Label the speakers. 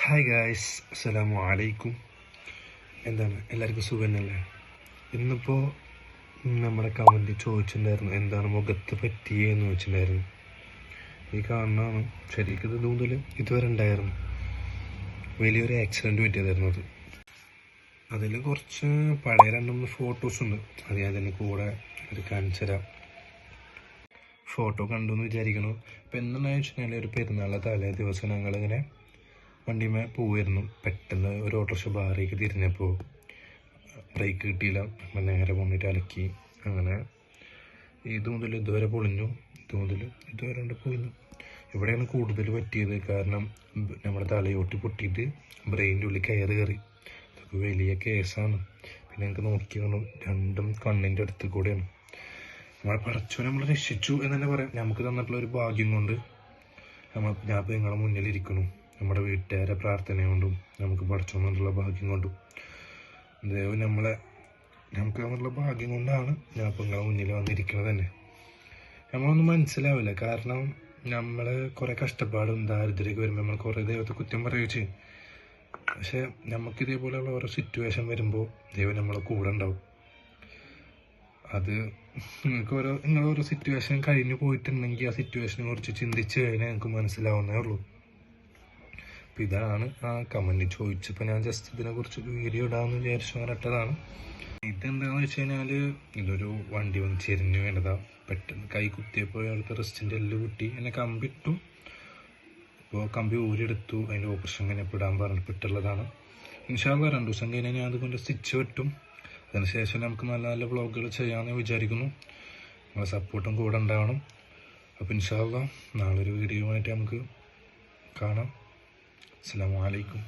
Speaker 1: Hi guys, അസ്സലാമു അലൈക്കും. എന്താണ് എല്ലാവർക്കും സുഖമല്ലേ? ഇന്നിപ്പോൾ നമ്മുടെ കമൻറ്റ് ചോദിച്ചിട്ടുണ്ടായിരുന്നു എന്താണ് മുഖത്ത് പറ്റിയെന്ന് ചോദിച്ചിട്ടുണ്ടായിരുന്നു. ഈ കാണുന്നതാണ് ശരിക്കും ഇത് മുതൽ ഇതുവരെ ഉണ്ടായിരുന്നു. വലിയൊരു ആക്സിഡൻറ്റ് പറ്റിയതായിരുന്നു അത്. അതിൽ കുറച്ച് പഴയ 2-3 ഫോട്ടോസ് ഉണ്ട്. അത് ഞാൻ അതിൻ്റെ കൂടെ ഒരു കാണിച്ചു തരാം. ഫോട്ടോ കണ്ടു എന്ന് വിചാരിക്കണം. ഇപ്പം എന്താണെന്ന് വെച്ചിട്ടുണ്ടെങ്കിൽ ഒരു പെരുന്നാളെ തലേ ദിവസം ഞങ്ങളിങ്ങനെ വണ്ടിമേ പോവായിരുന്നു. പെട്ടെന്ന് ഒരു ഓട്ടോറിക്ഷ ബാറിലേക്ക് തിരിഞ്ഞപ്പോൾ ബ്രേക്ക് കിട്ടിയില്ല. നേരെ പോന്നിട്ട് അലക്കി. അങ്ങനെ ഇത് മുതൽ ഇതുവരെ പൊളിഞ്ഞു, ഇത് മുതൽ ഇതുവരെ ഉണ്ട് പോയിരുന്നു. ഇവിടെയാണ് കൂടുതൽ പറ്റിയത്. കാരണം നമ്മുടെ തലയോട്ടി പൊട്ടിയിട്ട് ബ്രെയിനിൻ്റെ ഉള്ളിൽ കയറി. അതൊക്കെ വലിയ കേസാണ്. പിന്നെ ഞങ്ങൾക്ക് നോക്കിയാണ് രണ്ടും കണ്ണിൻ്റെ അടുത്ത് കൂടെയാണ്. നമ്മളെ പടച്ചോ നമ്മൾ രക്ഷിച്ചു എന്ന് തന്നെ പറയാം. നമുക്ക് തന്നിട്ടുള്ള ഒരു ഭാഗ്യം കൊണ്ട് ഞാൻ ഇപ്പോൾ നിങ്ങളെ മുന്നിലിരിക്കുന്നു. നമ്മുടെ വീട്ടുകാരെ പ്രാർത്ഥന കൊണ്ടും നമുക്ക് പഠിച്ചോന്നുള്ള ഭാഗ്യം കൊണ്ടും ദൈവം നമുക്ക് തന്നിട്ടുള്ള ഭാഗ്യം കൊണ്ടാണ് ഞാൻ ഇപ്പോൾ നിങ്ങളെ മുന്നിൽ വന്നിരിക്കുന്നത് തന്നെ. നമ്മളൊന്നും മനസ്സിലാവില്ല. കാരണം നമ്മൾ കുറേ കഷ്ടപ്പാടും ദാരിദ്ര്യമൊക്കെ വരുമ്പോൾ നമ്മൾ കുറേ ദൈവത്തെ കുറ്റം പറയുകയും ചെയ്യും. പക്ഷേ നമുക്ക് ഇതേപോലെയുള്ള ഓരോ സിറ്റുവേഷൻ വരുമ്പോൾ ദൈവം നമ്മളെ കൂടെ ഉണ്ടാവും. അത് നിങ്ങളോരോ സിറ്റുവേഷൻ കഴിഞ്ഞു പോയിട്ടുണ്ടെങ്കിൽ ആ സിറ്റുവേഷനെ കുറിച്ച് ചിന്തിച്ച് കഴിഞ്ഞാൽ നിങ്ങൾക്ക് മനസ്സിലാവുന്നേ ഉള്ളൂ. അപ്പം ഇതാണ് ആ കമൻറ്റ് ചോദിച്ചപ്പോൾ ഞാൻ ജസ്റ്റ് ഇതിനെക്കുറിച്ച് വീഡിയോ ഇടാമെന്ന് വിചാരിച്ചു അങ്ങനെ ഇട്ടതാണ്. ഇതെന്താണെന്ന് വെച്ച് കഴിഞ്ഞാൽ ഇതൊരു വണ്ടി വന്ന് ചെരിഞ്ഞു വേണ്ടതാണ്. പെട്ടെന്ന് കൈ കുത്തിയപ്പോൾ അയാൾക്ക് റെസ്റ്റിൻ്റെ എല്ല് കുട്ടി എന്നെ കമ്പി ഇട്ടു. അപ്പോൾ കമ്പി ഊരിയെടുത്തു. അതിൻ്റെ ഓപ്പറേഷൻ കഴിഞ്ഞപ്പോൾ ഇടാൻ പറഞ്ഞിട്ടുള്ളതാണ്. ഇൻഷാ അല്ലാഹ് 2 ദിവസം കഴിഞ്ഞാൽ ഞാൻ അതുകൊണ്ട് സ്റ്റിച്ച് വെട്ടും. അതിനുശേഷം നമുക്ക് നല്ല നല്ല വ്ളോഗുകൾ ചെയ്യാമെന്ന് വിചാരിക്കുന്നു. നിങ്ങളുടെ സപ്പോർട്ടും കൂടെ ഉണ്ടാവണം. അപ്പോൾ ഇൻഷാ അല്ലാഹ് നാളെ ഒരു വീഡിയോ ആയിട്ട് നമുക്ക് കാണാം. അസ്സലാമു അലൈക്കും.